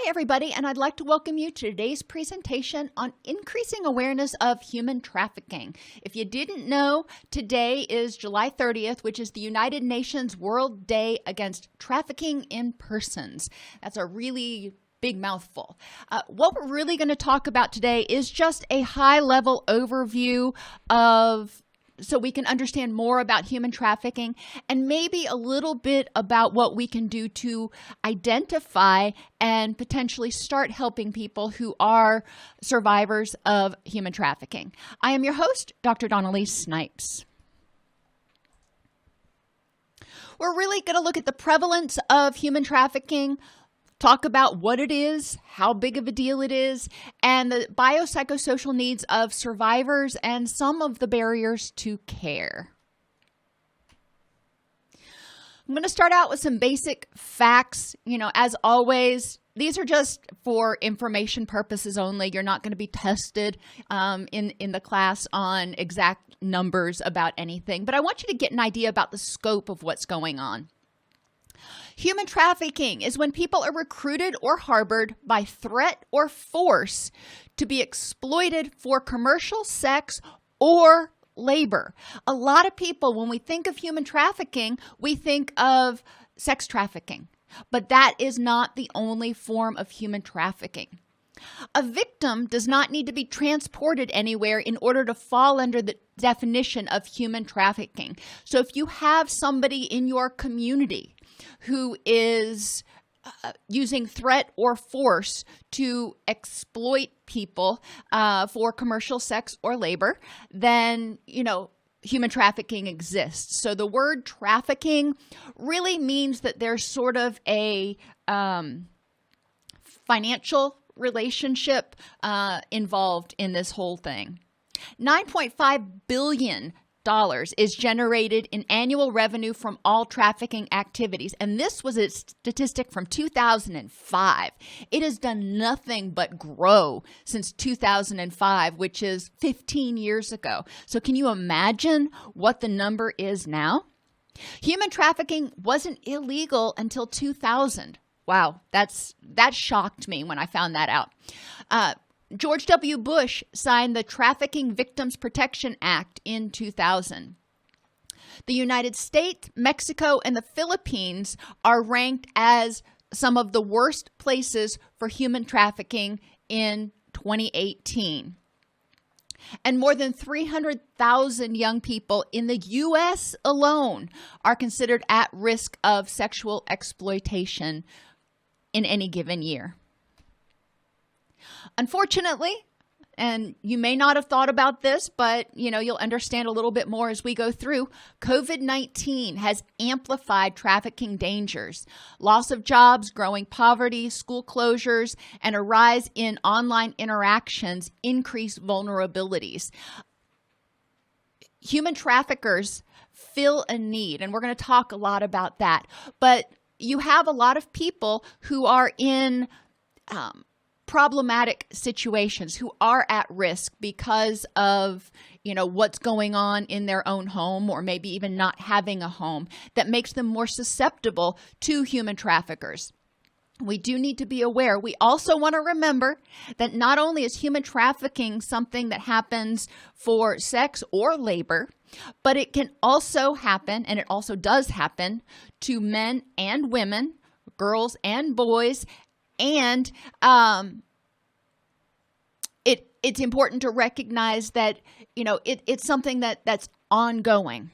Hi, everybody, and I'd like to welcome you to today's presentation on increasing awareness of human trafficking. If you didn't know, today is July 30th, which is the United Nations World Day Against Trafficking in Persons. That's a really big mouthful. What we're really going to talk about today is just a high-level overview so we can understand more about human trafficking and maybe a little bit about what we can do to identify and potentially start helping people who are survivors of human trafficking. I am your host, Dr. Dawn-Elise Snipes. We're really going to look at the prevalence of human trafficking, talk about what it is, how big of a deal it is, and the biopsychosocial needs of survivors and some of the barriers to care. I'm going to start out with some basic facts. As always, these are just for information purposes only. You're not going to be tested in the class on exact numbers about anything, but I want you to get an idea about the scope of what's going on. Human trafficking is when people are recruited or harbored by threat or force to be exploited for commercial sex or labor. A lot of people, when we think of human trafficking, we think of sex trafficking, but that is not the only form of human trafficking. A victim does not need to be transported anywhere in order to fall under the definition of human trafficking. So if you have somebody in your community who is using threat or force to exploit people for commercial sex or labor, then, human trafficking exists. So the word trafficking really means that there's sort of a financial relationship involved in this whole thing. $9.5 billion is generated in annual revenue from all trafficking activities. And this was a statistic from 2005. It has done nothing but grow since 2005, which is 15 years ago. So can you imagine what the number is now? Human trafficking wasn't illegal until 2000. Wow, that shocked me when I found that out. George W. Bush signed the Trafficking Victims Protection Act in 2000. The United States, Mexico, and the Philippines are ranked as some of the worst places for human trafficking in 2018. And more than 300,000 young people in the U.S. alone are considered at risk of sexual exploitation in any given year. Unfortunately, and you may not have thought about this, but you'll understand a little bit more as we go through, COVID-19 has amplified trafficking dangers. Loss of jobs, growing poverty, school closures, and a rise in online interactions increase vulnerabilities. Human traffickers fill a need, and we're going to talk a lot about that. But you have a lot of people who are in problematic situations, who are at risk because of, what's going on in their own home, or maybe even not having a home, that makes them more susceptible to human traffickers. We do need to be aware. We also want to remember that not only is human trafficking something that happens for sex or labor, but it can also happen, and it also does happen, to men and women, girls and boys. And it's important to recognize that, it's something that's ongoing,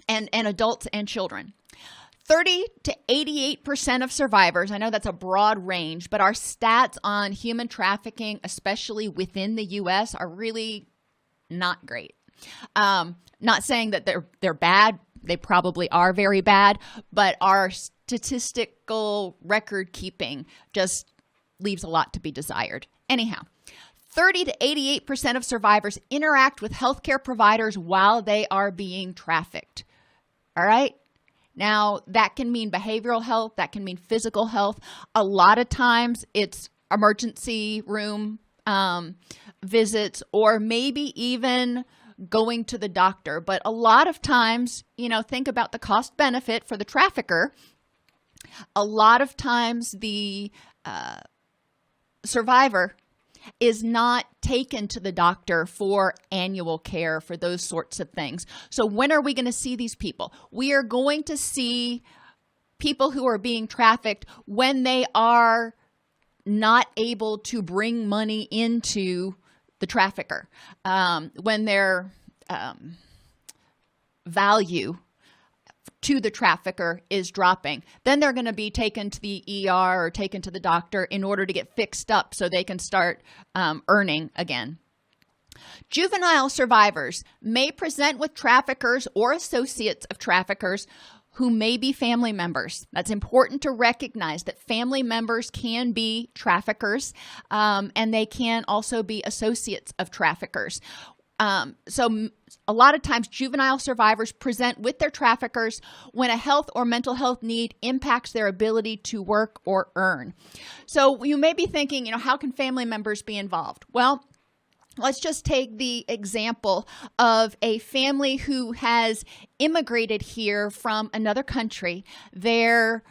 and adults and children. 30 to 88% of survivors, I know that's a broad range, but our stats on human trafficking, especially within the U.S., are really not great. Not saying that they're bad. They probably are very bad, but our statistical record keeping just leaves a lot to be desired. Anyhow, 30 to 88% of survivors interact with healthcare providers while they are being trafficked. All right? Now, that can mean behavioral health. That can mean physical health. A lot of times it's emergency room visits, or maybe even going to the doctor. But a lot of times, think about the cost benefit for the trafficker. A lot of times the survivor is not taken to the doctor for annual care, for those sorts of things. So when are we going to see these people? We are going to see people who are being trafficked when they are not able to bring money into the trafficker, when their value to the trafficker is dropping. Then they're going to be taken to the ER or taken to the doctor in order to get fixed up so they can start earning again. Juvenile survivors may present with traffickers or associates of traffickers who may be family members. That's important to recognize that family members can be traffickers, and they can also be associates of traffickers. So a lot of times juvenile survivors present with their traffickers when a health or mental health need impacts their ability to work or earn. So you may be thinking, how can family members be involved? Well, let's just take the example of a family who has immigrated here from another country. Their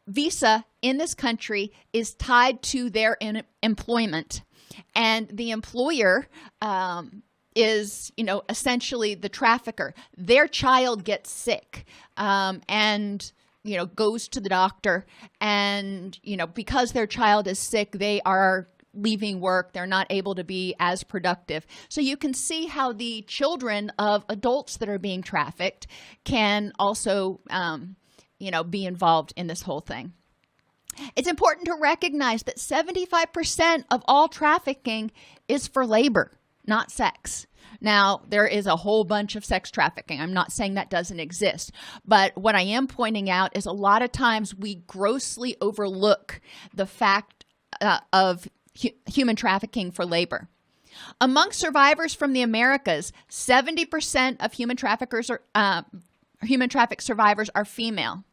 visa in this country is tied to their employment. And the employer is, essentially the trafficker. Their child gets sick and, goes to the doctor. And, because their child is sick, they are leaving work. They're not able to be as productive. So you can see how the children of adults that are being trafficked can also, be involved in this whole thing. It's important to recognize that 75% of all trafficking is for labor, not sex. Now, there is a whole bunch of sex trafficking. I'm not saying that doesn't exist. But what I am pointing out is a lot of times we grossly overlook the fact of human trafficking for labor. Among survivors from the Americas, 70% of human trafficked survivors are female.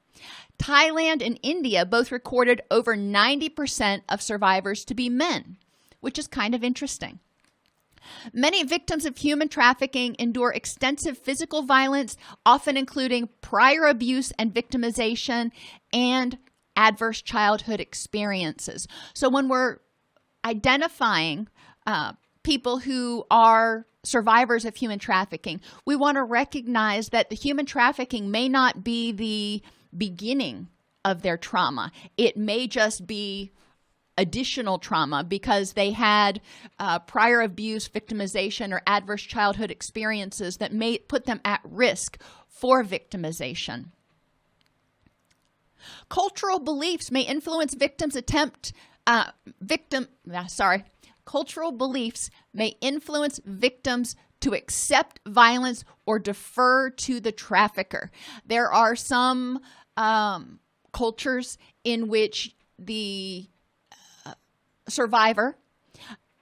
Thailand and India both recorded over 90% of survivors to be men, which is kind of interesting. Many victims of human trafficking endure extensive physical violence, often including prior abuse and victimization and adverse childhood experiences. So when we're identifying people who are survivors of human trafficking, we want to recognize that the human trafficking may not be the beginning of their trauma. It may just be additional trauma because they had prior abuse, victimization, or adverse childhood experiences that may put them at risk for victimization. Cultural beliefs may influence Cultural beliefs may influence victims to accept violence or defer to the trafficker. There are some cultures in which the survivor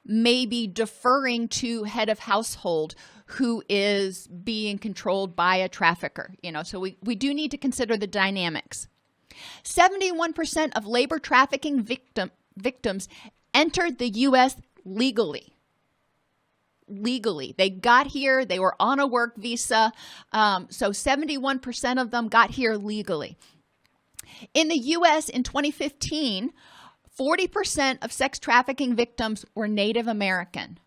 may be deferring to head of household who is being controlled by a trafficker. So we do need to consider the dynamics. 71% of labor trafficking victims entered the U.S. legally. They got here, they were on a work visa, so 71% of them got here legally. In the U.S. in 2015, 40% of sex trafficking victims were Native American.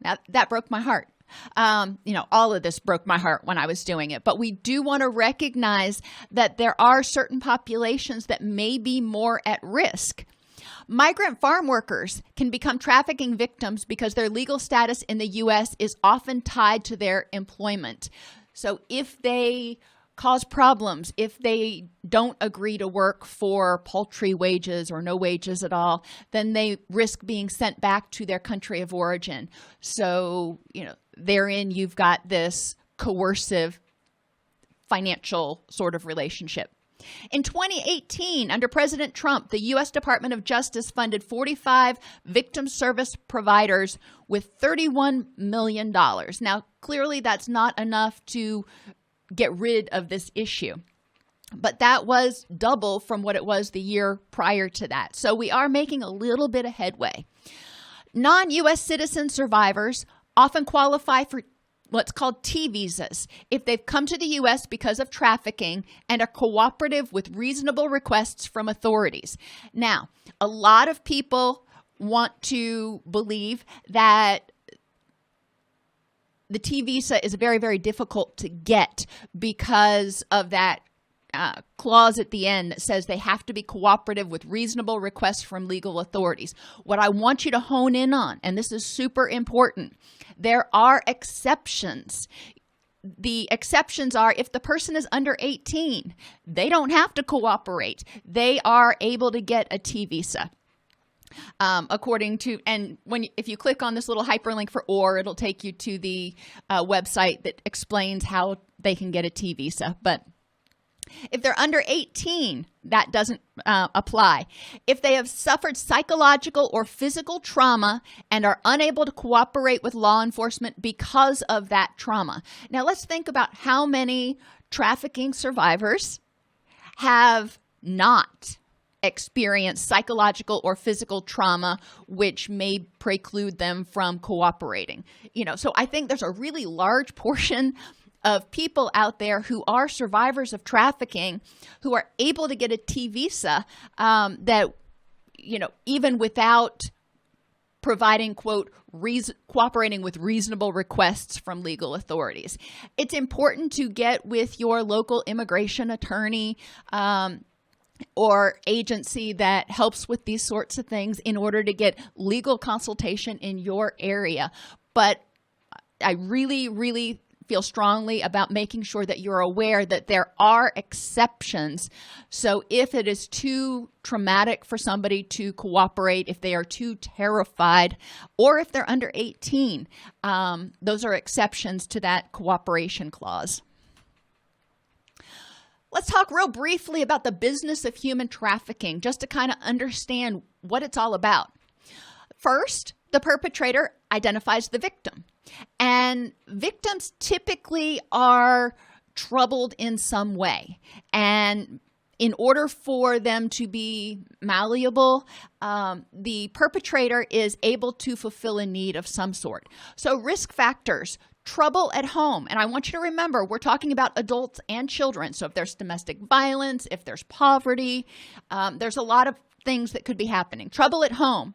Now, that broke my heart. All of this broke my heart when I was doing it, but we do want to recognize that there are certain populations that may be more at risk. Migrant farm workers can become trafficking victims because their legal status in the U.S. is often tied to their employment. So if they cause problems, if they don't agree to work for paltry wages or no wages at all, then they risk being sent back to their country of origin. So, therein you've got this coercive financial sort of relationship. In 2018, under President Trump, the U.S. Department of Justice funded 45 victim service providers with $31 million. Now, clearly that's not enough to get rid of this issue, but that was double from what it was the year prior to that. So we are making a little bit of headway. Non-U.S. citizen survivors often qualify for what's called T visas if they've come to the U.S. because of trafficking and are cooperative with reasonable requests from authorities. Now, a lot of people want to believe that the T visa is very, very difficult to get because of that clause at the end that says they have to be cooperative with reasonable requests from legal authorities. What I want you to hone in on, and this is super important, there are exceptions. The exceptions are if the person is under 18, they don't have to cooperate. They are able to get a T visa. According to, and if you click on this little hyperlink for OR, it'll take you to the website that explains how they can get a T visa. But if they're under 18, that doesn't apply. If they have suffered psychological or physical trauma and are unable to cooperate with law enforcement because of that trauma. Now, let's think about how many trafficking survivors have not experienced psychological or physical trauma, which may preclude them from cooperating. So I think there's a really large portion of people out there who are survivors of trafficking who are able to get a T visa that, even without providing, quote, cooperating with reasonable requests from legal authorities. It's important to get with your local immigration attorney or agency that helps with these sorts of things in order to get legal consultation in your area. But I really, really feel strongly about making sure that you're aware that there are exceptions. So if it is too traumatic for somebody to cooperate, if they are too terrified, or if they're under 18, those are exceptions to that cooperation clause. Let's talk real briefly about the business of human trafficking, just to kind of understand what it's all about. First, the perpetrator identifies the victim. And victims typically are troubled in some way. And in order for them to be malleable, the perpetrator is able to fulfill a need of some sort. So risk factors, trouble at home. And I want you to remember, we're talking about adults and children. So if there's domestic violence, if there's poverty, there's a lot of things that could be happening. Trouble at home,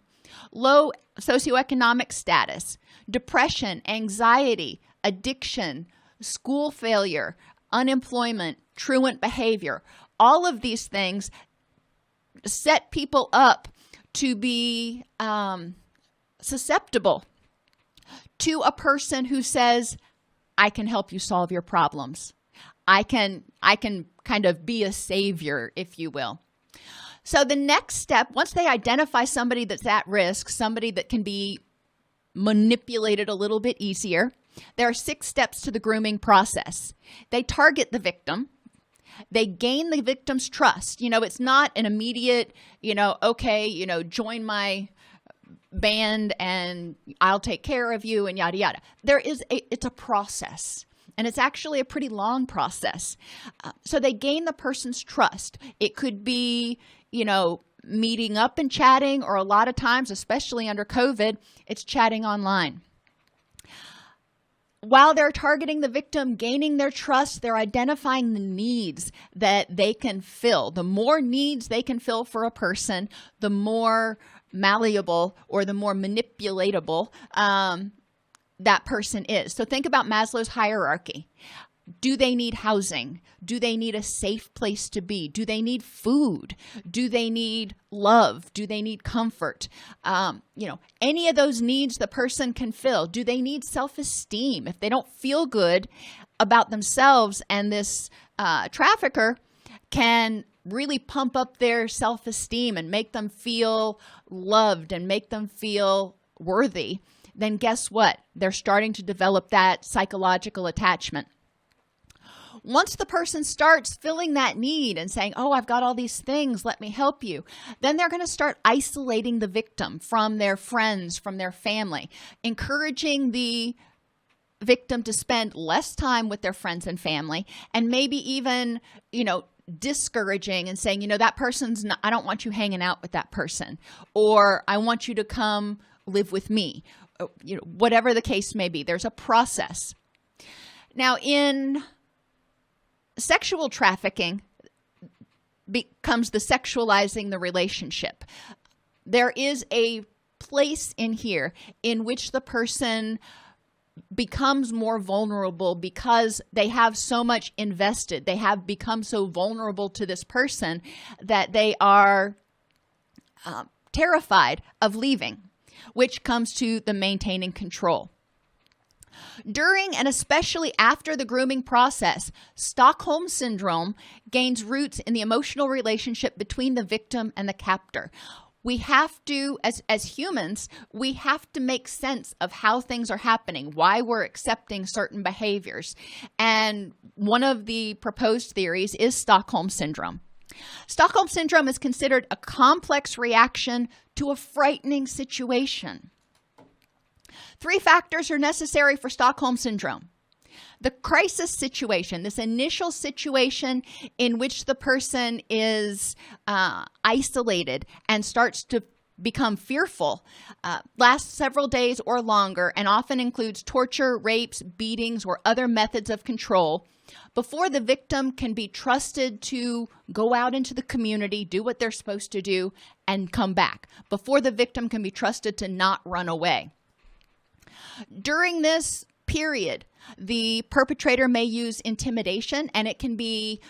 low socioeconomic status, depression, anxiety, addiction, school failure, unemployment, truant behavior. All of these things set people up to be susceptible to a person who says, I can help you solve your problems. I can kind of be a savior, if you will. So the next step, once they identify somebody that's at risk, somebody that can be manipulated a little bit easier, there are 6 steps to the grooming process. They target the victim. They gain the victim's trust. It's not an immediate, okay, join my band and I'll take care of you and yada, yada. It's a process. And it's actually a pretty long process. So they gain the person's trust. It could be, meeting up and chatting, or a lot of times, especially under COVID, it's chatting online. While they're targeting the victim, gaining their trust, they're identifying the needs that they can fill. The more needs they can fill for a person, the more malleable or the more manipulatable that person is. So think about Maslow's hierarchy. Do they need housing? Do they need a safe place to be? Do they need food? Do they need love? Do they need comfort? Any of those needs the person can fill. Do they need self-esteem? If they don't feel good about themselves, and this trafficker can really pump up their self-esteem and make them feel loved and make them feel worthy, then guess what? They're starting to develop that psychological attachment. Once the person starts filling that need and saying, oh, I've got all these things, let me help you, then they're going to start isolating the victim from their friends, from their family, encouraging the victim to spend less time with their friends and family, and maybe even, discouraging and saying, that person's not, I don't want you hanging out with that person, or I want you to come live with me, whatever the case may be. There's a process. Now, in sexual trafficking becomes the sexualizing the relationship. There is a place in here in which the person becomes more vulnerable because they have so much invested. They have become so vulnerable to this person that they are terrified of leaving, which comes to the maintaining control. During and especially after the grooming process, Stockholm Syndrome gains roots in the emotional relationship between the victim and the captor. We have to, as humans, we have to make sense of how things are happening, why we're accepting certain behaviors. And one of the proposed theories is Stockholm Syndrome. Stockholm Syndrome is considered a complex reaction to a frightening situation. 3 factors are necessary for Stockholm Syndrome. The crisis situation, this initial situation in which the person is isolated and starts to become fearful, lasts several days or longer and often includes torture, rapes, beatings, or other methods of control before the victim can be trusted to go out into the community, do what they're supposed to do, and come back. Before the victim can be trusted to not run away. During this period, the perpetrator may use intimidation, and it can be,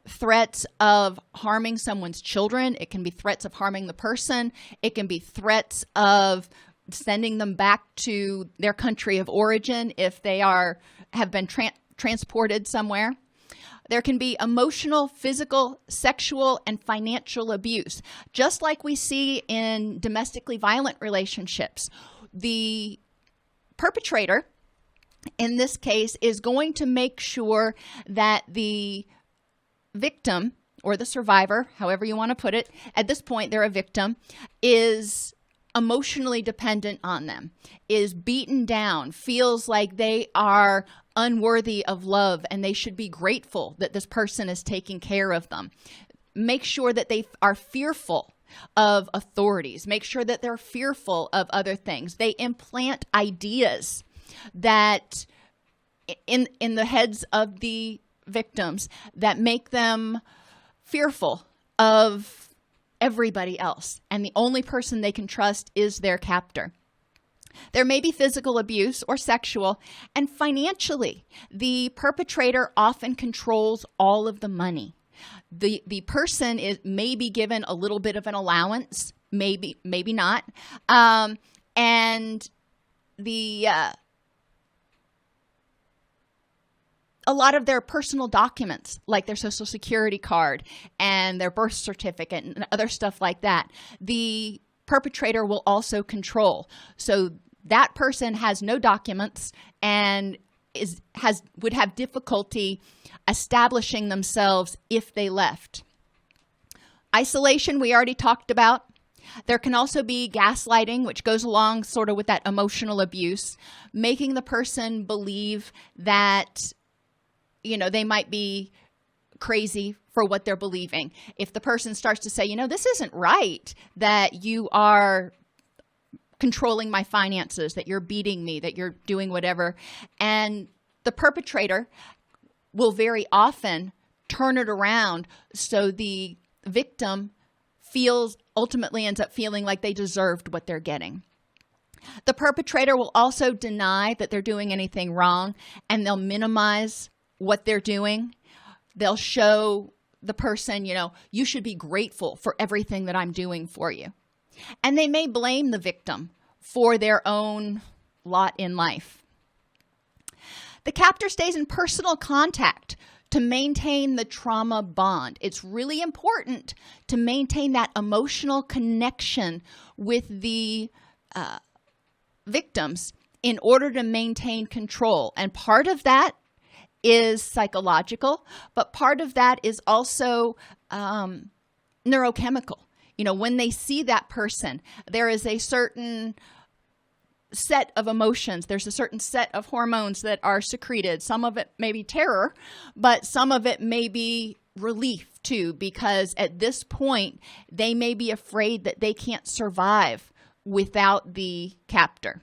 threats of harming someone's children. It can be threats of harming the person. It can be threats of sending them back to their country of origin if they have been transported somewhere. There can be emotional, physical, sexual, and financial abuse, just like we see in domestically violent relationships. The perpetrator, in this case, is going to make sure that the victim or the survivor, however you want to put it, at this point they're a victim, is emotionally dependent on them, is beaten down, feels like they are unworthy of love and they should be grateful that this person is taking care of them. Make sure that they are fearful of authorities. Make sure that they're fearful of other things. They implant ideas that in the heads of the victims that make them fearful of everybody else, and the only person they can trust is their captor. There may be physical abuse or sexual, and financially, the perpetrator often controls all of the money. The person may be given a little bit of an allowance, maybe not, and a lot of their personal documents, like their social security card and their birth certificate and other stuff like that, the perpetrator will also control. So that person has no documents and would have difficulty establishing themselves if they left. Isolation, we already talked about. There can also be gaslighting, which goes along sort of with that emotional abuse, making the person believe that they might be crazy for what they're believing. If the person starts to say, this isn't right, that you are controlling my finances, that you're beating me, that you're doing whatever. And the perpetrator will very often turn it around so the victim ultimately ends up feeling like they deserved what they're getting. The perpetrator will also deny that they're doing anything wrong, and they'll minimize what they're doing. They'll show the person, you should be grateful for everything that I'm doing for you. And they may blame the victim for their own lot in life. The captor stays in personal contact to maintain the trauma bond. It's really important to maintain that emotional connection with the victims in order to maintain control. And part of that is psychological, but part of that is also neurochemical. When they see that person, there is a certain set of emotions. There's a certain set of hormones that are secreted. Some of it may be terror, but some of it may be relief too, because at this point, they may be afraid that they can't survive without the captor.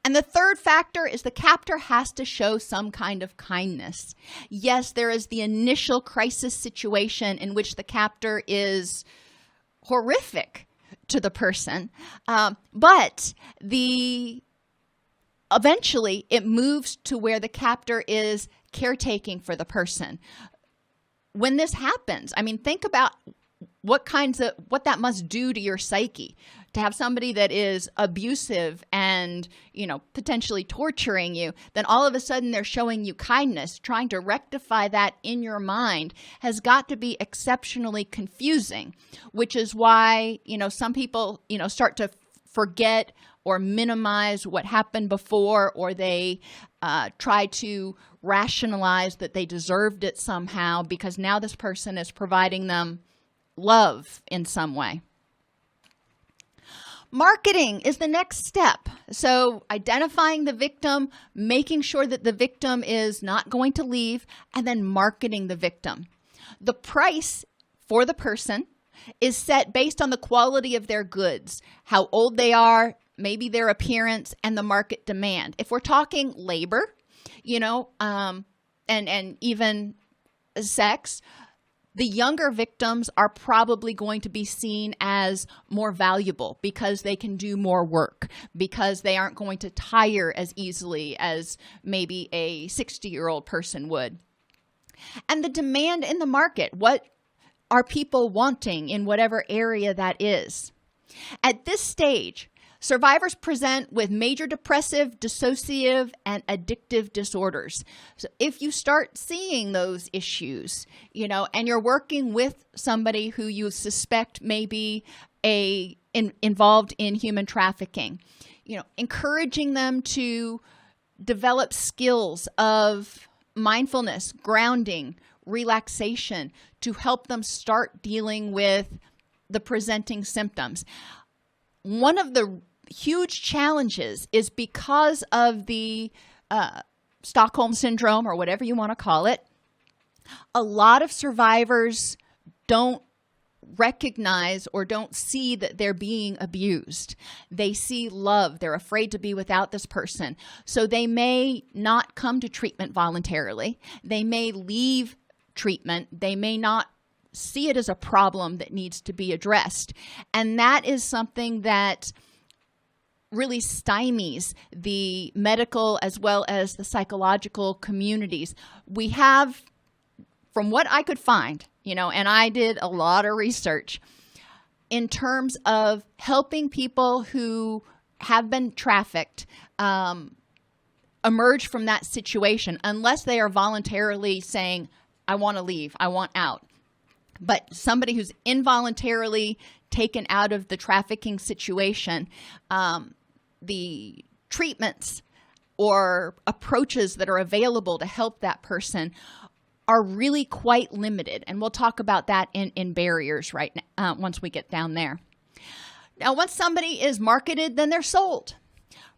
And the third factor is the captor has to show some kind of kindness. Yes, there is the initial crisis situation in which the captor is horrific to the person, but eventually it moves to where the captor is caretaking for the person. When this happens, I mean, think about what that must do to your psyche to have somebody that is abusive and, potentially torturing you. Then all of a sudden they're showing you kindness. Trying to rectify that in your mind has got to be exceptionally confusing, which is why, some people, start to forget or minimize what happened before, or they try to rationalize that they deserved it somehow because now this person is providing them love in some way. Marketing is the next step. So identifying the victim, making sure that the victim is not going to leave, and then marketing the victim. The price for the person is set based on the quality of their goods, how old they are, maybe their appearance, and the market demand. If we're talking labor, and even sex, the younger victims are probably going to be seen as more valuable because they can do more work, because they aren't going to tire as easily as maybe a 60-year-old person would. And the demand in the market, what are people wanting in whatever area that is? At this stage, survivors present with major depressive, dissociative, and addictive disorders. So if you start seeing those issues, and you're working with somebody who you suspect may be involved in human trafficking, encouraging them to develop skills of mindfulness, grounding, relaxation to help them start dealing with the presenting symptoms. One of the huge challenges is because of the Stockholm Syndrome, or whatever you want to call it, a lot of survivors don't recognize or don't see that they're being abused. They see love. They're afraid to be without this person. So they may not come to treatment voluntarily. They may leave treatment. They may not see it as a problem that needs to be addressed. And that is something that really stymies the medical as well as the psychological communities. We have, from what I could find, and I did a lot of research in terms of helping people who have been trafficked emerge from that situation, unless they are voluntarily saying, I want to leave, I want out. But somebody who's involuntarily taken out of the trafficking situation, the treatments or approaches that are available to help that person are really quite limited. And we'll talk about that in barriers right now, once we get down there. Now, once somebody is marketed, then they're sold.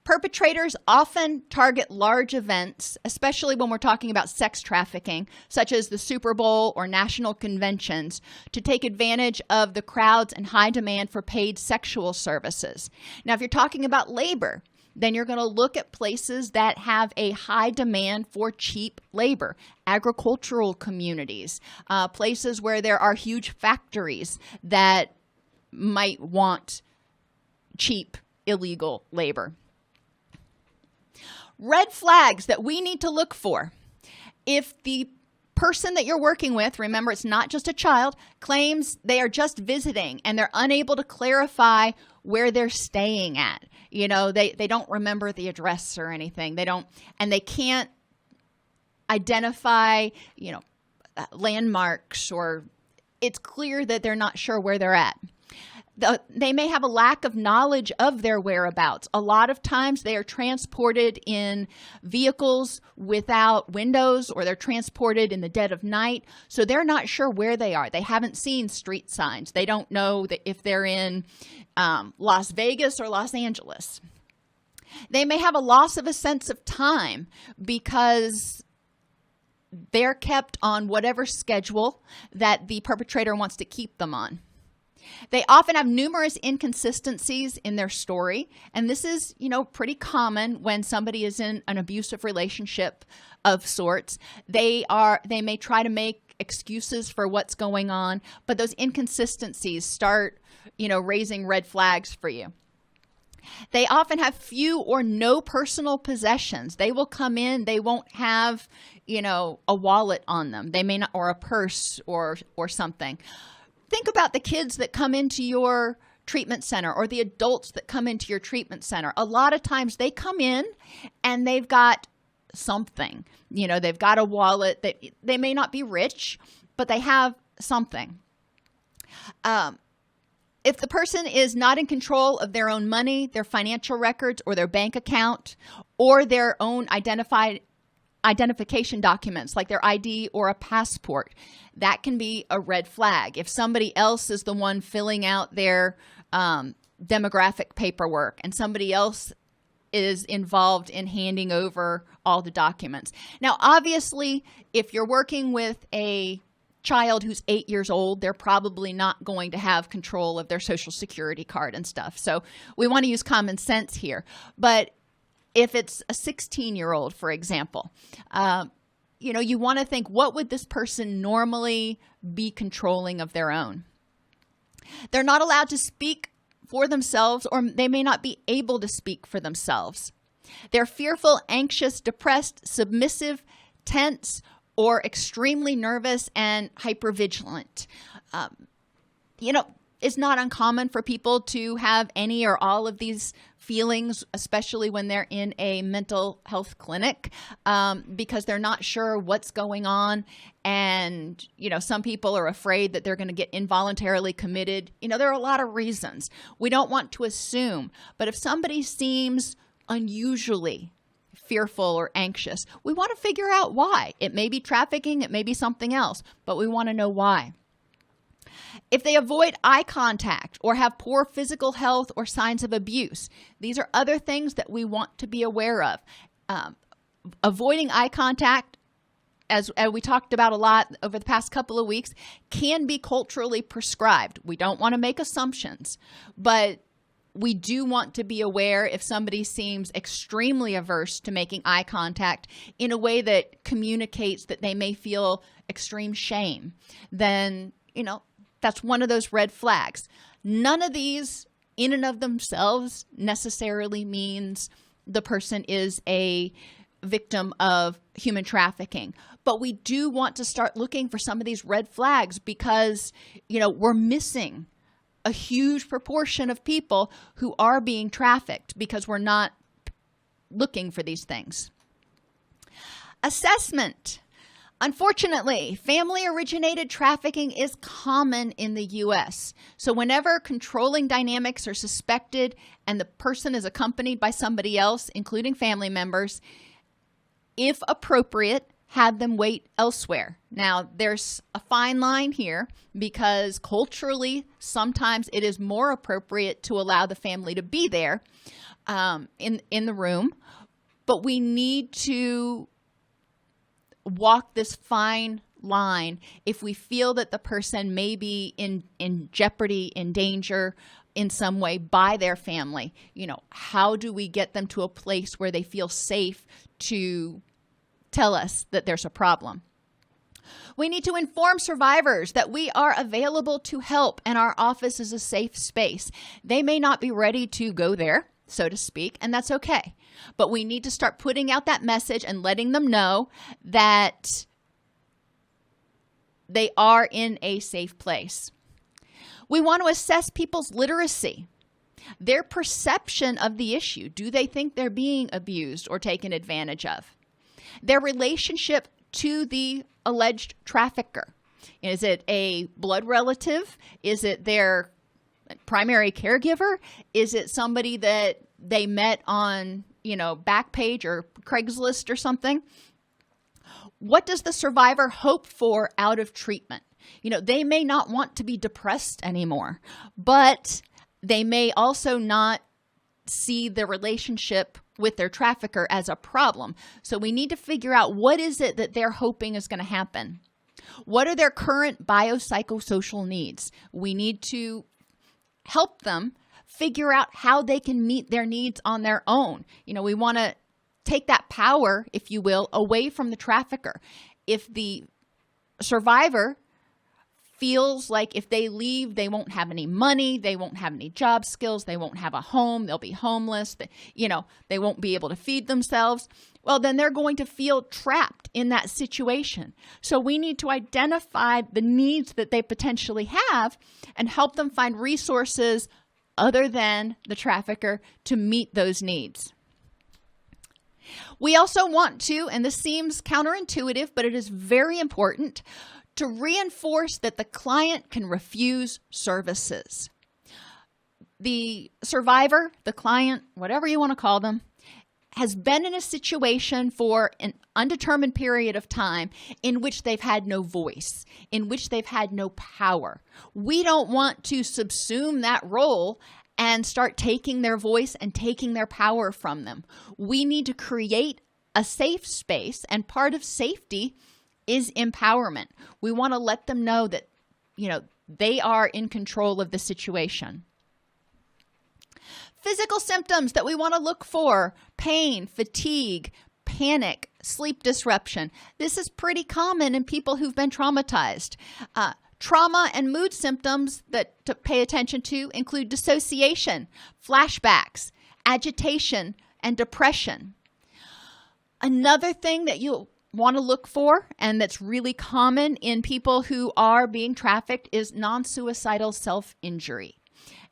Perpetrators often target large events, especially when we're talking about sex trafficking, such as the Super Bowl or national conventions, to take advantage of the crowds and high demand for paid sexual services. Now, if you're talking about labor, then you're going to look at places that have a high demand for cheap labor, agricultural communities, places where there are huge factories that might want cheap, illegal labor. Red flags that we need to look for. If the person that you're working with, remember it's not just a child, claims they are just visiting and they're unable to clarify where they're staying at. They don't remember the address or anything. They can't identify, landmarks, or it's clear that they're not sure where they're at. They may have a lack of knowledge of their whereabouts. A lot of times they are transported in vehicles without windows, or they're transported in the dead of night. So they're not sure where they are. They haven't seen street signs. They don't know that if they're in Las Vegas or Los Angeles. They may have a loss of a sense of time because they're kept on whatever schedule that the perpetrator wants to keep them on. They often have numerous inconsistencies in their story, and this is, pretty common when somebody is in an abusive relationship of sorts. They may try to make excuses for what's going on, but those inconsistencies start, raising red flags for you. They often have few or no personal possessions. They will come in, they won't have, a wallet on them. They may not, or a purse or something. Think about the kids that come into your treatment center or the adults that come into your treatment center. A lot of times they come in and they've got something. They've got a wallet. They may not be rich, but they have something. If the person is not in control of their own money, their financial records, or their bank account, or their own identification documents like their ID or a passport, that can be a red flag. If somebody else is the one filling out their demographic paperwork and somebody else is involved in handing over all the documents. Now, obviously, if you're working with a child who's 8 years old, they're probably not going to have control of their social security card and stuff. So we want to use common sense here. But if it's a 16-year-old, for example, you want to think, what would this person normally be controlling of their own? They're not allowed to speak for themselves, or they may not be able to speak for themselves. They're fearful, anxious, depressed, submissive, tense, or extremely nervous and hypervigilant. It's not uncommon for people to have any or all of these feelings, especially when they're in a mental health clinic, because they're not sure what's going on. And, some people are afraid that they're going to get involuntarily committed. There are a lot of reasons. We don't want to assume. But if somebody seems unusually fearful or anxious, we want to figure out why. It may be trafficking, it may be something else, but we want to know why. If they avoid eye contact or have poor physical health or signs of abuse, these are other things that we want to be aware of. Avoiding eye contact, as we talked about a lot over the past couple of weeks, can be culturally prescribed. We don't want to make assumptions, but we do want to be aware if somebody seems extremely averse to making eye contact in a way that communicates that they may feel extreme shame, then, that's one of those red flags. None of these in and of themselves necessarily means the person is a victim of human trafficking. But we do want to start looking for some of these red flags because, we're missing a huge proportion of people who are being trafficked because we're not looking for these things. Assessment. Unfortunately, family-originated trafficking is common in the U.S. So whenever controlling dynamics are suspected and the person is accompanied by somebody else, including family members, if appropriate, have them wait elsewhere. Now, there's a fine line here because culturally, sometimes it is more appropriate to allow the family to be there in the room, but we need to walk this fine line if we feel that the person may be in jeopardy, in danger in some way by their family. How do we get them to a place where they feel safe to tell us that there's a problem? We need to inform survivors that we are available to help and our office is a safe space. They may not be ready to go there, so to speak, and that's okay. But we need to start putting out that message and letting them know that they are in a safe place. We want to assess people's literacy, their perception of the issue. Do they think they're being abused or taken advantage of? Their relationship to the alleged trafficker. Is it a blood relative? Is it their primary caregiver? Is it somebody that they met on, Backpage or Craigslist or something? What does the survivor hope for out of treatment? They may not want to be depressed anymore, but they may also not see the relationship with their trafficker as a problem. So we need to figure out what is it that they're hoping is going to happen. What are their current biopsychosocial needs? We need to help them figure out how they can meet their needs on their own. We want to take that power, if you will, away from the trafficker. If the survivor feels like if they leave, they won't have any money, they won't have any job skills, they won't have a home, they'll be homeless, they won't be able to feed themselves, well, then they're going to feel trapped in that situation. So we need to identify the needs that they potentially have and help them find resources other than the trafficker to meet those needs. We also want to, and this seems counterintuitive, but it is very important, to reinforce that the client can refuse services. The survivor, the client, whatever you want to call them, has been in a situation for an undetermined period of time in which they've had no voice, in which they've had no power. We don't want to subsume that role and start taking their voice and taking their power from them. We need to create a safe space, and part of safety is empowerment. We want to let them know that, they are in control of the situation. Physical symptoms that we want to look for: pain, fatigue, panic, sleep disruption. This is pretty common in people who've been traumatized. Trauma and mood symptoms that to pay attention to include dissociation, flashbacks, agitation, and depression. Another thing that you'll want to look for, and that's really common in people who are being trafficked, is non-suicidal self-injury.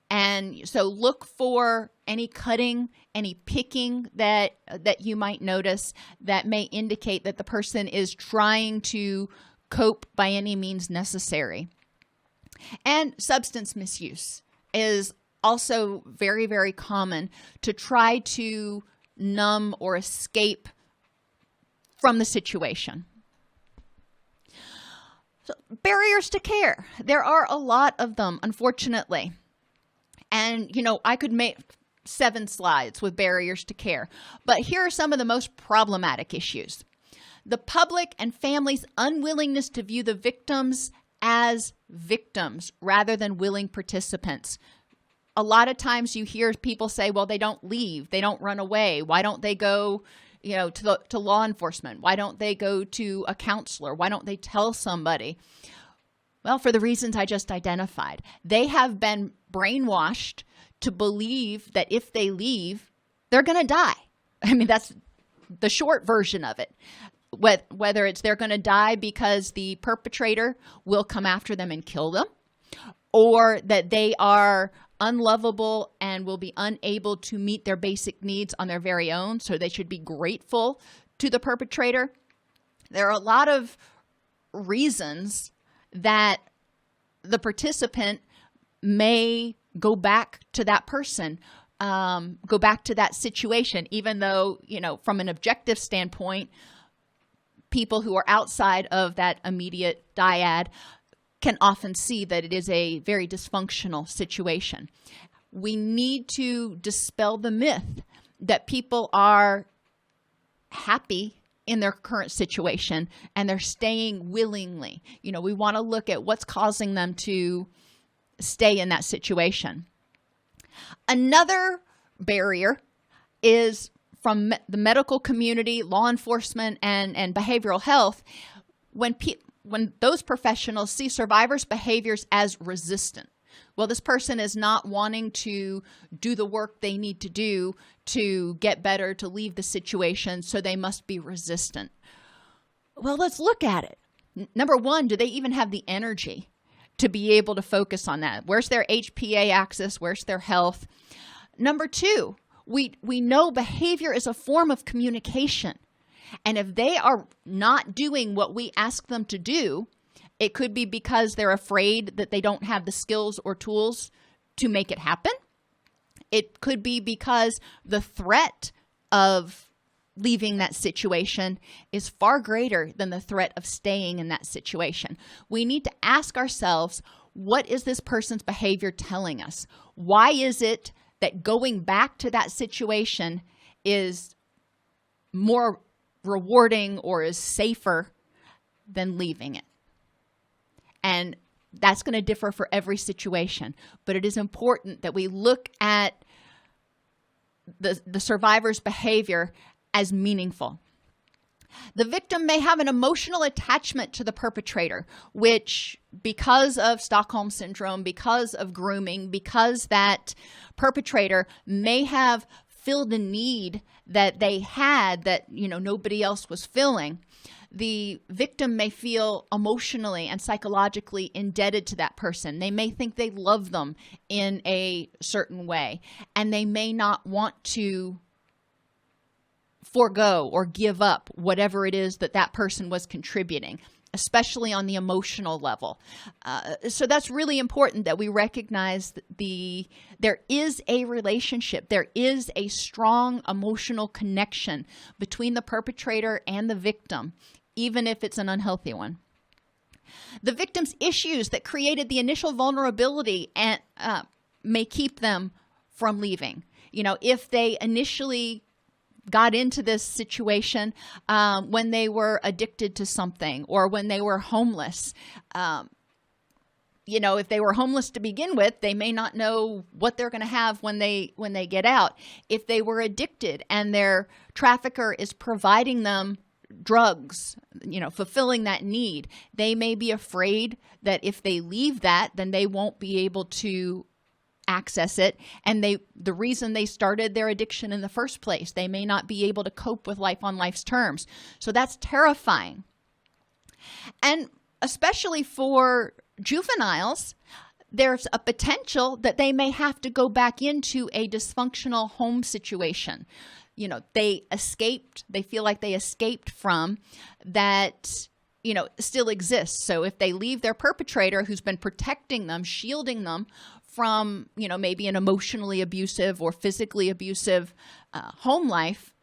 And so look for any cutting, any picking that you might notice that may indicate that the person is trying to cope by any means necessary. And substance misuse is also very, very common, to try to numb or escape from the situation. So, barriers to care. There are a lot of them, unfortunately. And, I could make 7 slides with barriers to care. But here are some of the most problematic issues. The public and family's unwillingness to view the victims as victims rather than willing participants. A lot of times you hear people say, well, they don't leave, they don't run away. Why don't they go to law enforcement? Why don't they go to a counselor? Why don't they tell somebody? Well, for the reasons I just identified. They have been brainwashed to believe that if they leave, they're going to die. I mean, that's the short version of it. Whether it's they're going to die because the perpetrator will come after them and kill them, or that they are unlovable and will be unable to meet their basic needs on their very own, so they should be grateful to the perpetrator. There are a lot of reasons that the participant may go back to that person, go back to that situation, even though, from an objective standpoint, people who are outside of that immediate dyad can often see that it is a very dysfunctional situation. We need to dispel the myth that people are happy in their current situation and they're staying willingly. We want to look at what's causing them to stay in that situation. Another barrier is from the medical community, law enforcement, and behavioral health. When those professionals see survivors' behaviors as resistant. Well, this person is not wanting to do the work they need to do to get better, to leave the situation, so they must be resistant. Well, let's look at it. Number one, do they even have the energy to be able to focus on that? Where's their HPA axis? Where's their health? Number two, we know behavior is a form of communication. And if they are not doing what we ask them to do, it could be because they're afraid that they don't have the skills or tools to make it happen. It could be because the threat of leaving that situation is far greater than the threat of staying in that situation. We need to ask ourselves, what is this person's behavior telling us? Why is it that going back to that situation is more rewarding or is safer than leaving it? And That's going to differ for every situation, but it is important that we look at the survivor's behavior as meaningful. The victim may have an emotional attachment to the perpetrator, which, because of Stockholm Syndrome, because of grooming, because that perpetrator may have filled a need that they had that, nobody else was filling, the victim may feel emotionally and psychologically indebted to that person. They may think they love them in a certain way, and they may not want to forego or give up whatever it is that person was contributing, especially on the emotional level. So that's really important that we recognize there is a relationship. There is a strong emotional connection between the perpetrator and the victim, even if it's an unhealthy one. The victim's issues that created the initial vulnerability and may keep them from leaving. If they initially got into this situation when they were addicted to something, or when they were homeless. If they were homeless to begin with, they may not know what they're going to have when they get out. If they were addicted and their trafficker is providing them drugs, fulfilling that need, they may be afraid that if they leave that, then they won't be able to access it, and the reason they started their addiction in the first place, they may not be able to cope with life on life's terms. So that's terrifying. And especially for juveniles, there's a potential that they may have to go back into a dysfunctional home situation. They feel like they escaped from that, still exists. So if they leave their perpetrator who's been protecting them, shielding them from, maybe an emotionally abusive or physically abusive home life,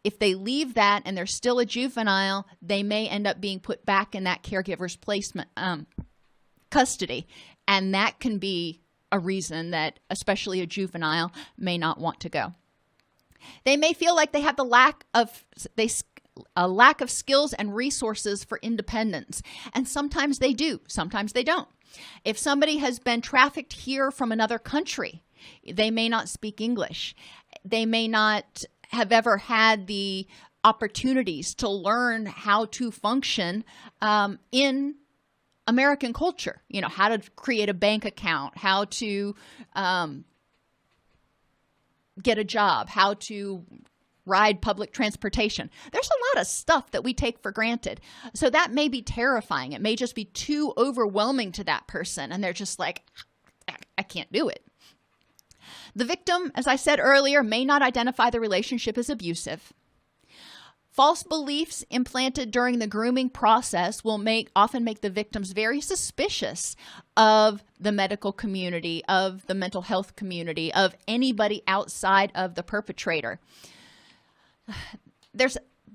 if they leave that and they're still a juvenile, they may end up being put back in that caregiver's placement custody. And that can be a reason that especially a juvenile may not want to go. They may feel like they have a lack of skills and resources for independence. And sometimes they do, sometimes they don't. If somebody has been trafficked here from another country, they may not speak English. They may not have ever had the opportunities to learn how to function in American culture. How to create a bank account, how to get a job, how to ride public transportation. There's a lot of stuff that we take for granted. So that may be terrifying. It may just be too overwhelming to that person, and they're just like, I can't do it. The victim, as I said earlier, may not identify the relationship as abusive. False beliefs implanted during the grooming process will often make the victims very suspicious of the medical community, of the mental health community, of anybody outside of the perpetrator.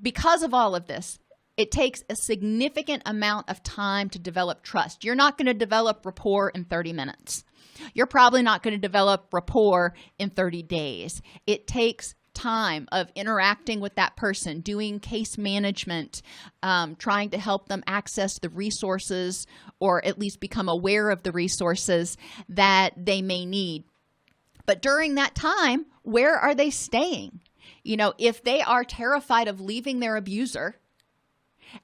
Because of all of this, it takes a significant amount of time to develop trust. You're not going to develop rapport in 30 minutes. You're probably not going to develop rapport in 30 days. It takes time of interacting with that person, doing case management, trying to help them access the resources, or at least become aware of the resources that they may need. But during that time, where are they staying? If they are terrified of leaving their abuser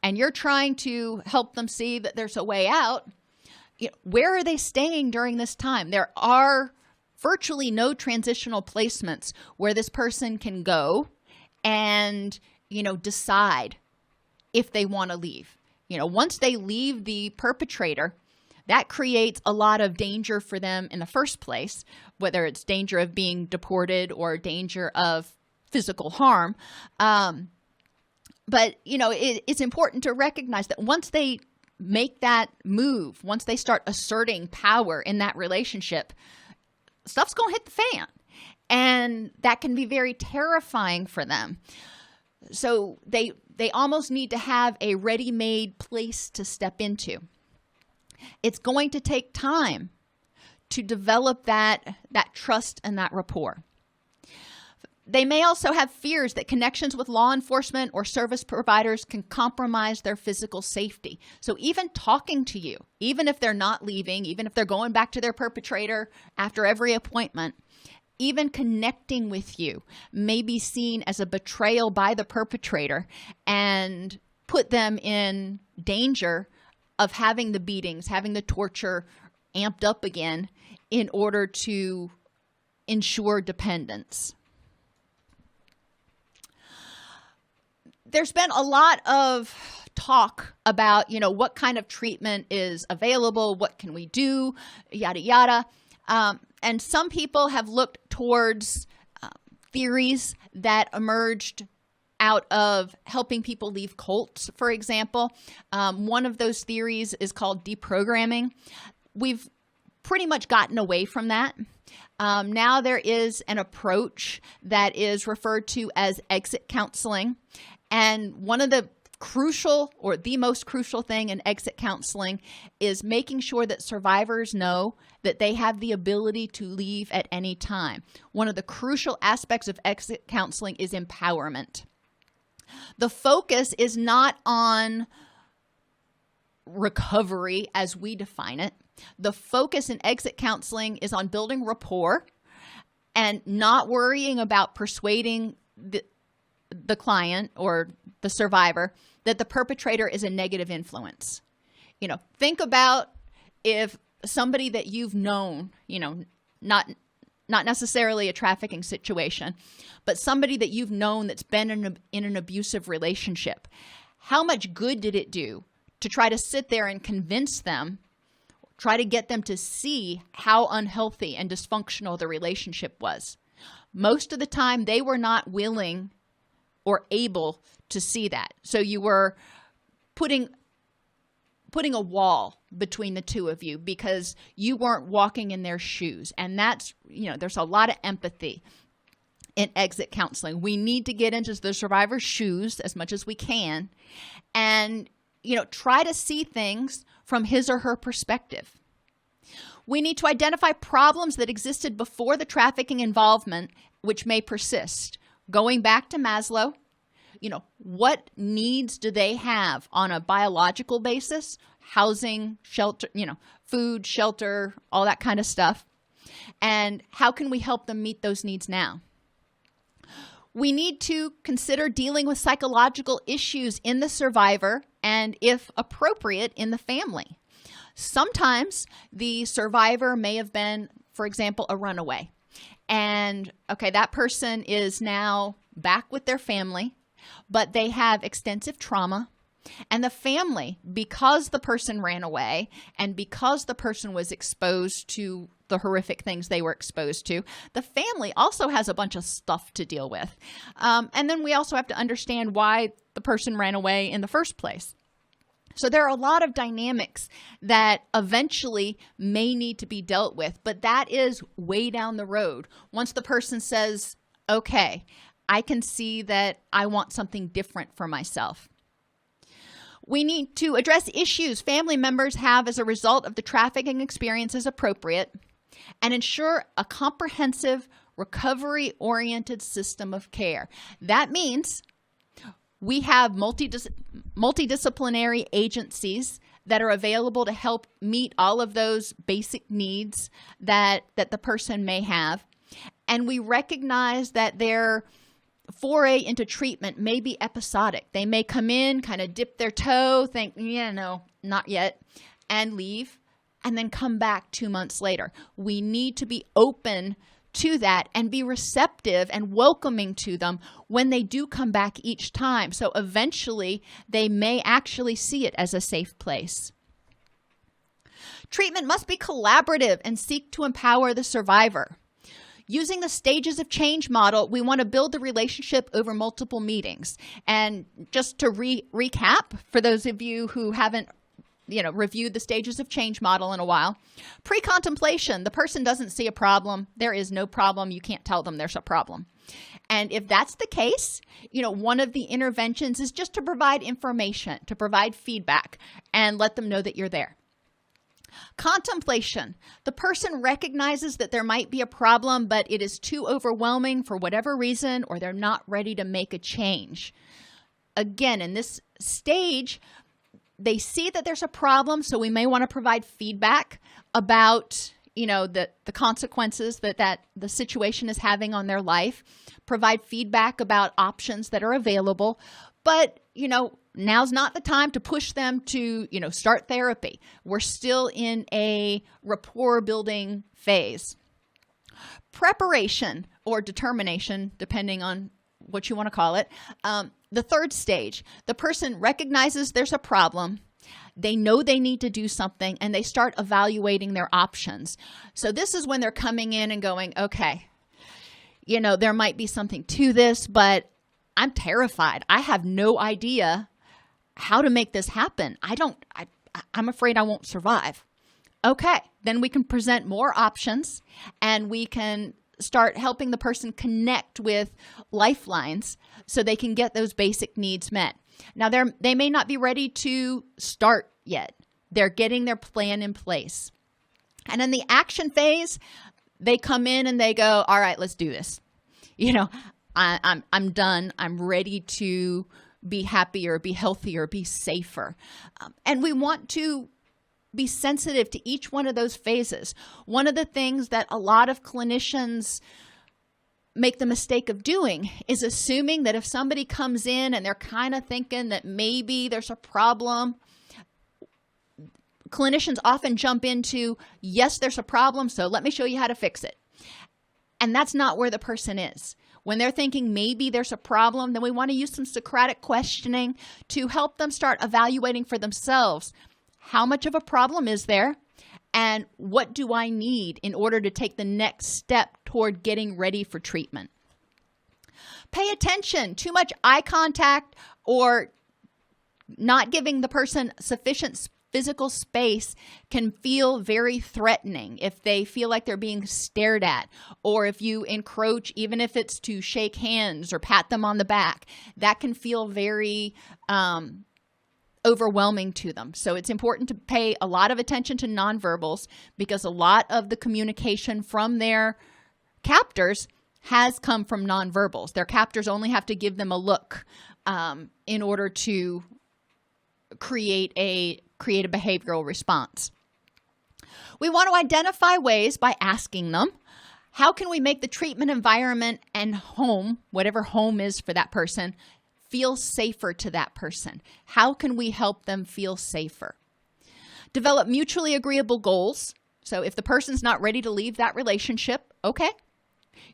and you're trying to help them see that there's a way out, where are they staying during this time? There are virtually no transitional placements where this person can go and, decide if they want to leave. Once they leave the perpetrator, that creates a lot of danger for them in the first place, whether it's danger of being deported or danger of physical harm. But, it's important to recognize that once they make that move, once they start asserting power in that relationship, stuff's going to hit the fan. And that can be very terrifying for them. So they almost need to have a ready-made place to step into. It's going to take time to develop that trust and that rapport. They may also have fears that connections with law enforcement or service providers can compromise their physical safety. So even talking to you, even if they're not leaving, even if they're going back to their perpetrator after every appointment, even connecting with you may be seen as a betrayal by the perpetrator and put them in danger of having the beatings, having the torture amped up again in order to ensure dependence. There's been a lot of talk about, what kind of treatment is available, what can we do, yada, yada. And some people have looked towards theories that emerged out of helping people leave cults, for example. One of those theories is called deprogramming. We've pretty much gotten away from that. Now there is an approach that is referred to as exit counseling. And one of the crucial or the most crucial thing in exit counseling is making sure that survivors know that they have the ability to leave at any time. One of the crucial aspects of exit counseling is empowerment. The focus is not on recovery as we define it. The focus in exit counseling is on building rapport and not worrying about persuading the client or the survivor that the perpetrator is a negative influence. Think about if somebody that you've known, not necessarily a trafficking situation, but somebody that you've known that's been in an abusive relationship. How much good did it do to try to sit there and convince them, try to get them to see how unhealthy and dysfunctional the relationship was? Most of the time, they were not willing or able to see that. So you were putting a wall between the two of you because you weren't walking in their shoes. And that's, there's a lot of empathy in exit counseling. We need to get into the survivor's shoes as much as we can and, try to see things from his or her perspective. We need to identify problems that existed before the trafficking involvement, which may persist. Going back to Maslow, what needs do they have on a biological basis? Housing, shelter, food, shelter, all that kind of stuff. And how can we help them meet those needs now? We need to consider dealing with psychological issues in the survivor and, if appropriate, in the family. Sometimes the survivor may have been, for example, a runaway. And, that person is now back with their family, but they have extensive trauma. And the family, because the person ran away and because the person was exposed to the horrific things they were exposed to, the family also has a bunch of stuff to deal with. And then we also have to understand why the person ran away in the first place. So there are a lot of dynamics that eventually may need to be dealt with, but that is way down the road. Once the person says, okay, I can see that I want something different for myself. We need to address issues family members have as a result of the trafficking experience as appropriate and ensure a comprehensive recovery-oriented system of care. That means we have multidisciplinary agencies that are available to help meet all of those basic needs that the person may have. And we recognize that their foray into treatment may be episodic. They may come in, kind of dip their toe, think, no, not yet, and leave, and then come back 2 months later. We need to be open to that and be receptive and welcoming to them when they do come back each time. So eventually they may actually see it as a safe place. Treatment must be collaborative and seek to empower the survivor. Using the stages of change model, we want to build the relationship over multiple meetings. And just to recap, for those of you who haven't reviewed the stages of change model in a while, pre-contemplation, the person doesn't see a problem. There is no problem. You can't tell them there's a problem. And if that's the case, one of the interventions is just to provide information, to provide feedback, and let them know that you're there. Contemplation. The person recognizes that there might be a problem, but it is too overwhelming for whatever reason, or they're not ready to make a change. Again, in this stage, they see that there's a problem, so we may want to provide feedback about, the consequences that the situation is having on their life, provide feedback about options that are available, but, now's not the time to push them to, start therapy. We're still in a rapport building phase. Preparation or determination, depending on what you want to call it. The third stage, the person recognizes there's a problem. They know they need to do something, and they start evaluating their options. So this is when they're coming in and going, okay, there might be something to this, but I'm terrified. I have no idea how to make this happen. I'm afraid I won't survive. Okay, then we can present more options, and we can start helping the person connect with lifelines so they can get those basic needs met. Now, they may not be ready to start yet. They're getting their plan in place. And in the action phase, they come in and they go, all right, let's do this. I'm done. I'm ready to be happier, be healthier, be safer. And we want to be sensitive to each one of those phases. One of the things that a lot of clinicians make the mistake of doing is assuming that if somebody comes in and they're kind of thinking that maybe there's a problem, clinicians often jump into, yes, there's a problem, so let me show you how to fix it. And that's not where the person is. When they're thinking maybe there's a problem, then we want to use some Socratic questioning to help them start evaluating for themselves. How much of a problem is there? And what do I need in order to take the next step toward getting ready for treatment? Pay attention. Too much eye contact or not giving the person sufficient physical space can feel very threatening if they feel like they're being stared at, or if you encroach, even if it's to shake hands or pat them on the back, that can feel very overwhelming to them. So it's important to pay a lot of attention to nonverbals, because a lot of the communication from their captors has come from nonverbals. Their captors only have to give them a look in order to create a behavioral response. We want to identify ways by asking them, how can we make the treatment environment and home, whatever home is for that person, feel safer to that person? How can we help them feel safer? Develop mutually agreeable goals. So if the person's not ready to leave that relationship, okay,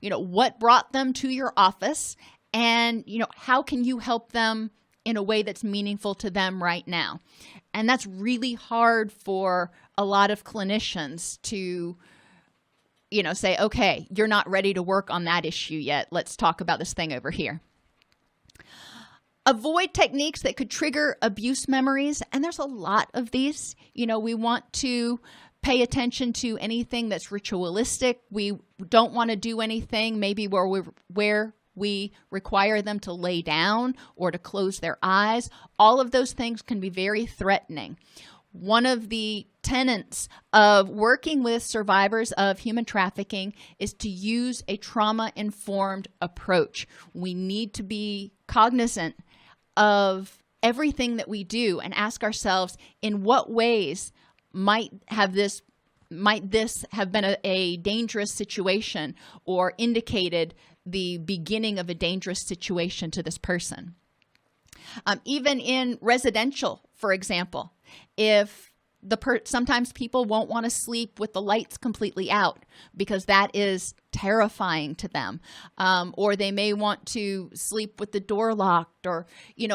what brought them to your office, and, how can you help them in a way that's meaningful to them right now? And that's really hard for a lot of clinicians to, say, okay, you're not ready to work on that issue yet. Let's talk about this thing over here. Avoid techniques that could trigger abuse memories. And there's a lot of these. We want to pay attention to anything that's ritualistic. We don't want to do anything maybe where we require them to lay down or to close their eyes. All of those things can be very threatening. One of the tenets of working with survivors of human trafficking is to use a trauma-informed approach. We need to be cognizant of everything that we do and ask ourselves, in what ways might this have been a dangerous situation, or indicated the beginning of a dangerous situation to this person. Even in residential, for example, if sometimes people won't want to sleep with the lights completely out because that is terrifying to them, or they may want to sleep with the door locked, or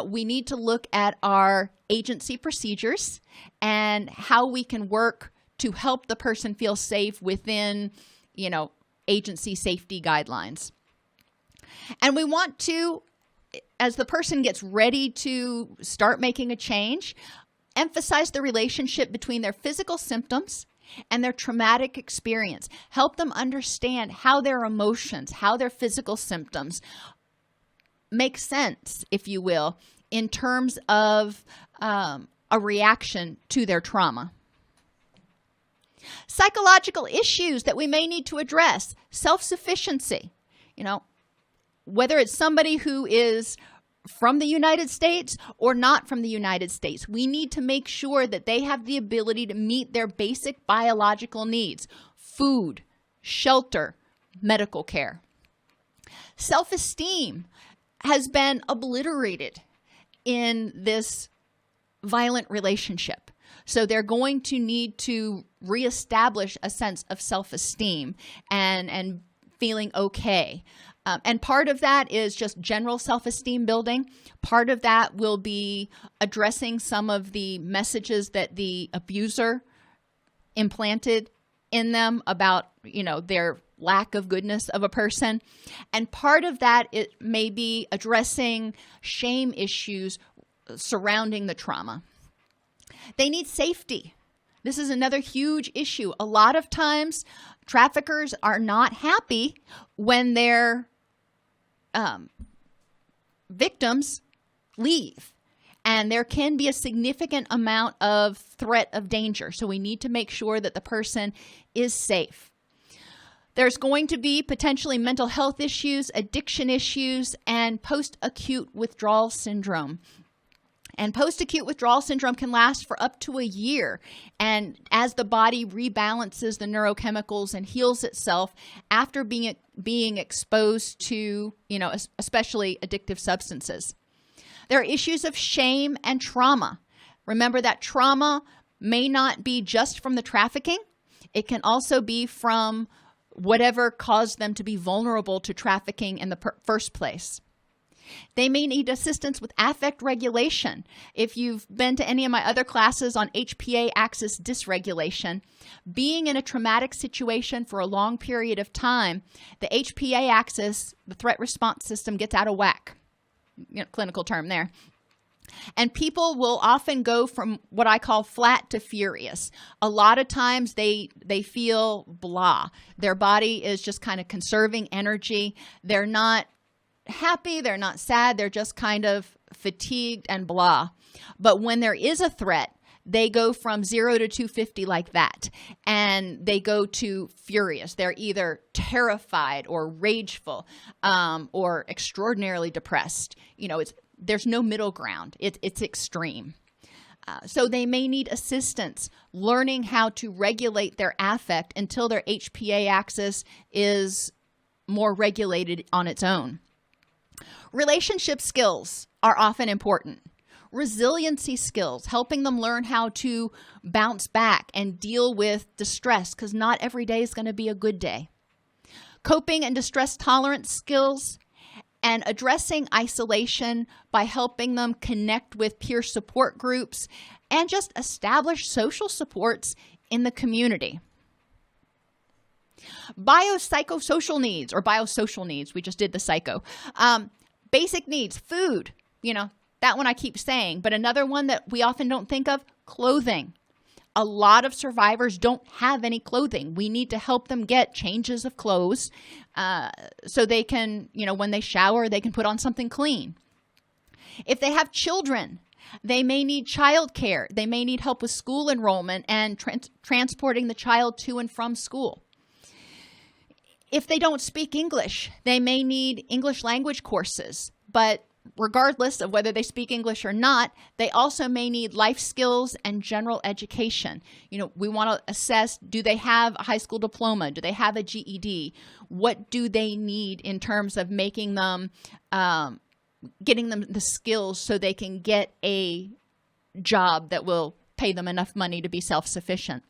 we need to look at our agency procedures and how we can work to help the person feel safe within agency safety guidelines. And we want to, as the person gets ready to start making a change, emphasize the relationship between their physical symptoms and their traumatic experience. Help them understand how their emotions, how their physical symptoms make sense, if you will, in terms of a reaction to their trauma. Psychological issues that we may need to address. Self-sufficiency. Whether it's somebody who is from the United States or not from the United States, we need to make sure that they have the ability to meet their basic biological needs: food, shelter, medical care. Self-esteem has been obliterated in this violent relationship. So they're going to need to reestablish a sense of self-esteem and feeling okay. And part of that is just general self-esteem building. Part of that will be addressing some of the messages that the abuser implanted in them about, their lack of goodness of a person. And part of that, it may be addressing shame issues surrounding the trauma. They need safety. This is another huge issue. A lot of times, traffickers are not happy when their victims leave. And there can be a significant amount of threat of danger. So we need to make sure that the person is safe. There's going to be potentially mental health issues, addiction issues, and post-acute withdrawal syndrome. And post-acute withdrawal syndrome can last for up to a year. And as the body rebalances the neurochemicals and heals itself after being exposed to, especially addictive substances. There are issues of shame and trauma. Remember that trauma may not be just from the trafficking. It can also be from whatever caused them to be vulnerable to trafficking in the first place. They may need assistance with affect regulation. If you've been to any of my other classes on HPA axis dysregulation, being in a traumatic situation for a long period of time, the HPA axis, the threat response system, gets out of whack. Clinical term there. And people will often go from what I call flat to furious. A lot of times they feel blah. Their body is just kind of conserving energy. They're not happy, they're not sad, they're just kind of fatigued and blah. But when there is a threat, they go from 0 to 250 like that, and they go to furious. They're either terrified or rageful or extraordinarily depressed. There's no middle ground. It's extreme. So they may need assistance learning how to regulate their affect until their HPA axis is more regulated on its own. Relationship skills are often important. Resiliency skills, helping them learn how to bounce back and deal with distress, because not every day is going to be a good day. Coping and distress tolerance skills, and addressing isolation by helping them connect with peer support groups and just establish social supports in the community. Biopsychosocial needs, or biosocial needs, we just did the psycho. Basic needs, food, that one I keep saying, but another one that we often don't think of, clothing. A lot of survivors don't have any clothing. We need to help them get changes of clothes so they can, when they shower, they can put on something clean. If they have children, they may need childcare. They may need help with school enrollment and transporting the child to and from school. If they don't speak English, they may need English language courses, but regardless of whether they speak English or not, they also may need life skills and general education. We want to assess, do they have a high school diploma? Do they have a GED? What do they need in terms of making them, getting them the skills so they can get a job that will pay them enough money to be self-sufficient?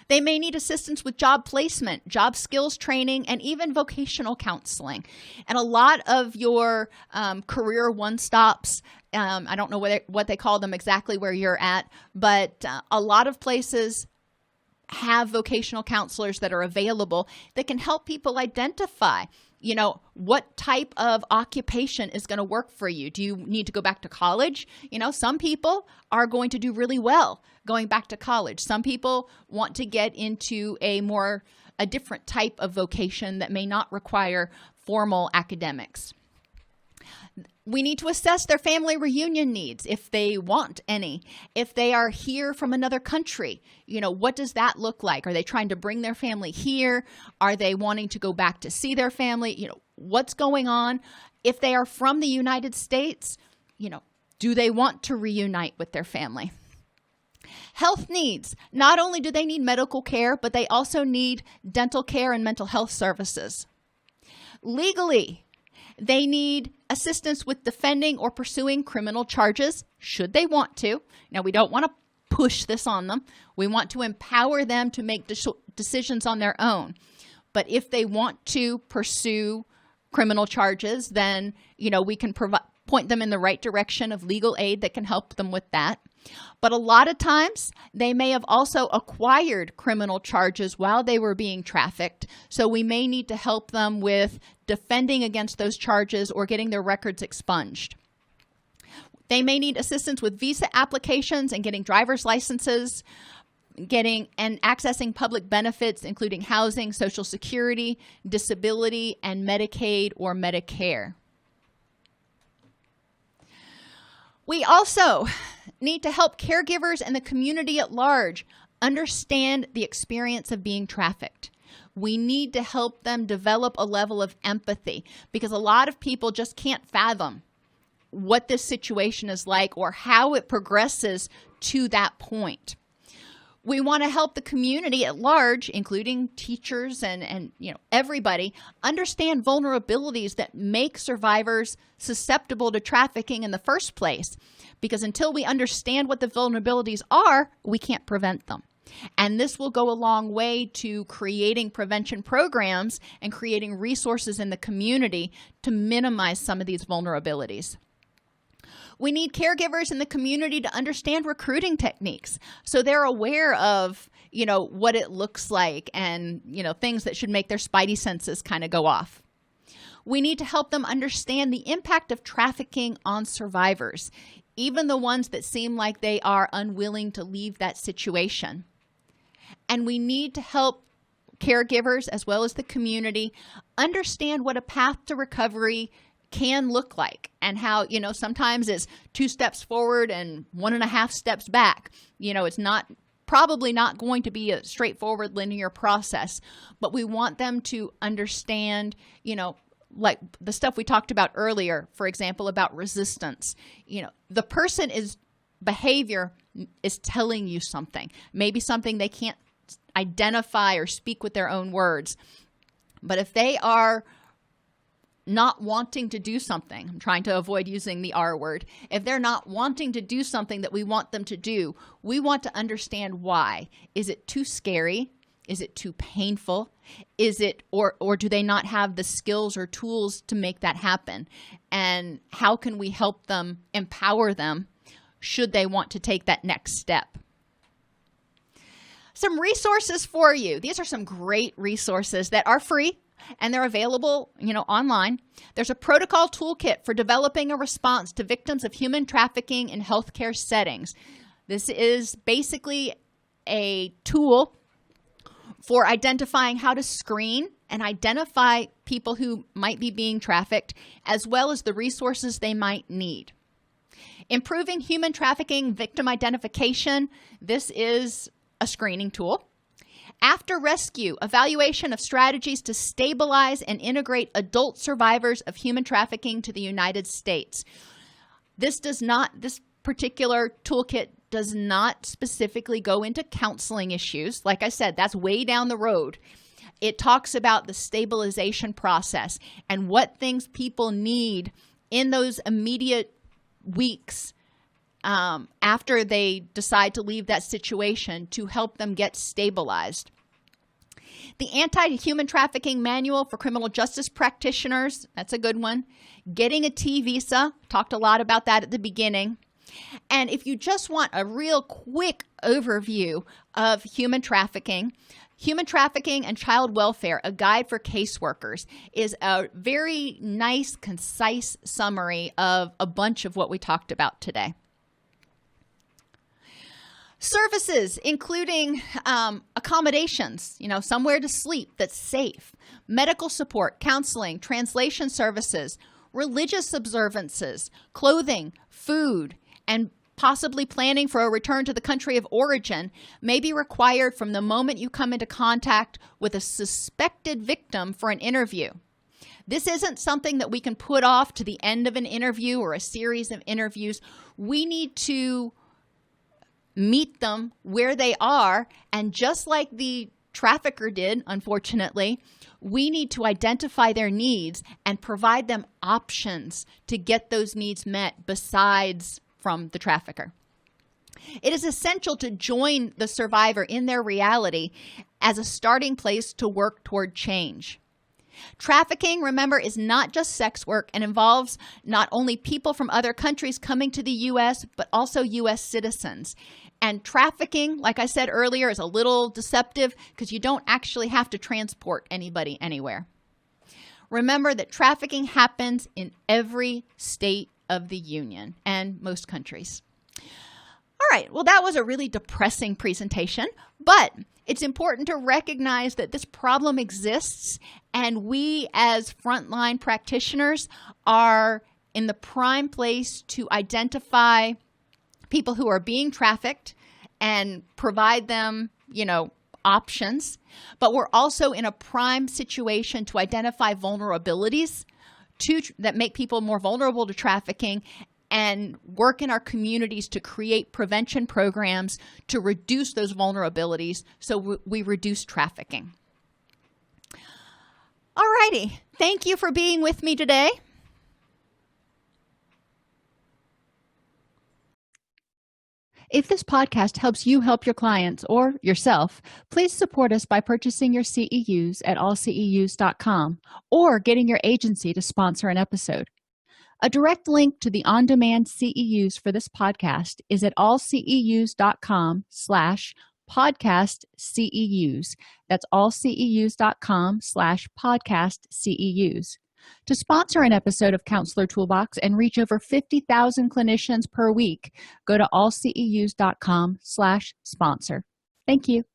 They may need assistance with job placement, job skills training, and even vocational counseling. And a lot of your career one-stops, I don't know what they call them exactly where you're at, but a lot of places have vocational counselors that are available that can help people identify, what type of occupation is going to work for you. Do you need to go back to college? Some people are going to do really well going back to college. Some people want to get into a different type of vocation that may not require formal academics. We need to assess their family reunion needs if they want any. If they are here from another country, what does that look like? Are they trying to bring their family here? Are they wanting to go back to see their family? What's going on? If they are from the United States, do they want to reunite with their family? Health needs. Not only do they need medical care, but they also need dental care and mental health services. Legally, they need assistance with defending or pursuing criminal charges, should they want to. Now, we don't want to push this on them. We want to empower them to make decisions on their own. But if they want to pursue criminal charges, then, we can point them in the right direction of legal aid that can help them with that. But a lot of times, they may have also acquired criminal charges while they were being trafficked. So we may need to help them with defending against those charges or getting their records expunged. They may need assistance with visa applications and getting driver's licenses, getting and accessing public benefits, including housing, Social Security, disability, and Medicaid or Medicare. We also need to help caregivers and the community at large understand the experience of being trafficked. We need to help them develop a level of empathy because a lot of people just can't fathom what this situation is like or how it progresses to that point. We want to help the community at large, including teachers and everybody, understand vulnerabilities that make survivors susceptible to trafficking in the first place. Because until we understand what the vulnerabilities are, we can't prevent them. And this will go a long way to creating prevention programs and creating resources in the community to minimize some of these vulnerabilities. We need caregivers in the community to understand recruiting techniques so they're aware of, what it looks like and, things that should make their spidey senses kind of go off. We need to help them understand the impact of trafficking on survivors, even the ones that seem like they are unwilling to leave that situation. And we need to help caregivers as well as the community understand what a path to recovery can look like and how, sometimes it's 2 steps forward and 1.5 steps back. It's probably not going to be a straightforward linear process, but we want them to understand, like the stuff we talked about earlier, for example, about resistance. The person's behavior is telling you something, maybe something they can't identify or speak with their own words. But if they are not wanting to do something, I'm trying to avoid using the R word. If they're not wanting to do something that we want them to do, we want to understand why. Is it too scary? Is it too painful? Is it, or do they not have the skills or tools to make that happen? And how can we help them, empower them, should they want to take that next step? Some resources for you. These are some great resources that are free and they're available, online. There's a protocol toolkit for developing a response to victims of human trafficking in healthcare settings. This is basically a tool for identifying how to screen and identify people who might be being trafficked, as well as the resources they might need. Improving human trafficking victim identification. This is a screening tool. After rescue, evaluation of strategies to stabilize and integrate adult survivors of human trafficking to the United States. This particular toolkit does not specifically go into counseling issues. Like I said, that's way down the road. It talks about the stabilization process and what things people need in those immediate weeks after they decide to leave that situation to help them get stabilized. The Anti-Human Trafficking Manual for Criminal Justice Practitioners, that's a good one. Getting a T visa, talked a lot about that at the beginning. And if you just want a real quick overview of human trafficking and Child Welfare, a guide for caseworkers, is a very nice, concise summary of a bunch of what we talked about today. Services, including accommodations, somewhere to sleep that's safe, medical support, counseling, translation services, Religious observances, clothing, food, and possibly planning for a return to the country of origin may be required from the moment you come into contact with a suspected victim for an interview. This isn't something that we can put off to the end of an interview or a series of interviews. We need to meet them where they are, and just like the trafficker did, unfortunately, we need to identify their needs and provide them options to get those needs met besides from the trafficker. It is essential to join the survivor in their reality as a starting place to work toward change. Trafficking, remember, is not just sex work and involves not only people from other countries coming to the U.S., but also U.S. citizens. And trafficking, like I said earlier, is a little deceptive because you don't actually have to transport anybody anywhere. Remember that trafficking happens in every state of the Union and most countries. All right, well, that was a really depressing presentation, but it's important to recognize that this problem exists, and we as frontline practitioners are in the prime place to identify people who are being trafficked and provide them, options. But we're also in a prime situation to identify vulnerabilities that make people more vulnerable to trafficking and work in our communities to create prevention programs to reduce those vulnerabilities so we reduce trafficking. All righty. Thank you for being with me today. If this podcast helps you help your clients or yourself, please support us by purchasing your CEUs at allceus.com or getting your agency to sponsor an episode. A direct link to the on-demand CEUs for this podcast is at allceus.com/podcastceus. That's allceus.com/podcastceus. To sponsor an episode of Counselor Toolbox and reach over 50,000 clinicians per week, go to allceus.com/sponsor. Thank you.